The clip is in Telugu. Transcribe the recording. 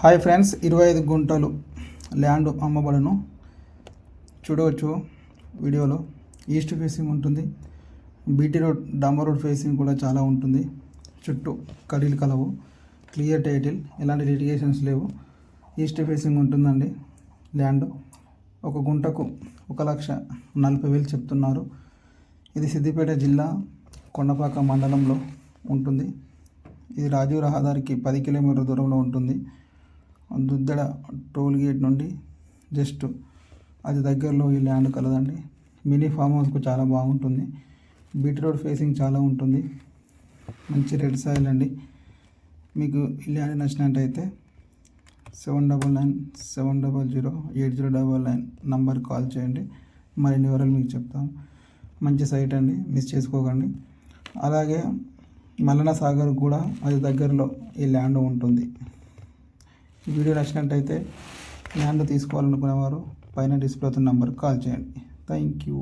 హాయ్ ఫ్రెండ్స్, 25 గుంటలు ల్యాండ్ అమ్మబడును. చూడవచ్చు వీడియోలో. ఈస్ట్ ఫేసింగ్ ఉంటుంది. బీటీ రోడ్, డాంబర్ రోడ్ ఫేసింగ్ కూడా చాలా ఉంటుంది. చుట్టూ కడీలు కలవు. క్లియర్ టైటిల్, ఎలాంటి లిటిగేషన్స్ లేవు. ఈస్ట్ ఫేసింగ్ ఉంటుందండి ల్యాండ్. ఒక గుంటకు 1,40,000 చెప్తున్నారు. ఇది సిద్దిపేట జిల్లా కొండపాక మండలంలో ఉంటుంది. ఇది రాజీవ్ రహదారికి 10 కిలోమీటర్ల దూరంలో ఉంటుంది. దుద్దెడ టోల్ గేట్ నుండి జస్ట్ అది దగ్గరలో ఈ ల్యాండ్ కలదండి. మినీ ఫామ్ హౌస్కు చాలా బాగుంటుంది. బీటీ రోడ్ ఫేసింగ్ చాలా ఉంటుంది. మంచి రెడ్ సాయిల్ అండి. మీకు ఈ ల్యాండ్ నచ్చినట్టయితే 7997008099 నంబర్ కాల్ చేయండి. మరిన్ని వివరాలు మీకు చెప్తాము. మంచి సైట్ అండి, మిస్ చేసుకోకండి. అలాగే మల్లన సాగర్ కూడా అది దగ్గరలో ఈ ల్యాండ్ ఉంటుంది. ఈ వీడియో నచ్చినట్టయితే ల్యాండ్ తీసుకోవాలనుకునేవారు పైన డిస్ప్లే అవుతున్న నంబర్కి కాల్ చేయండి. Thank you.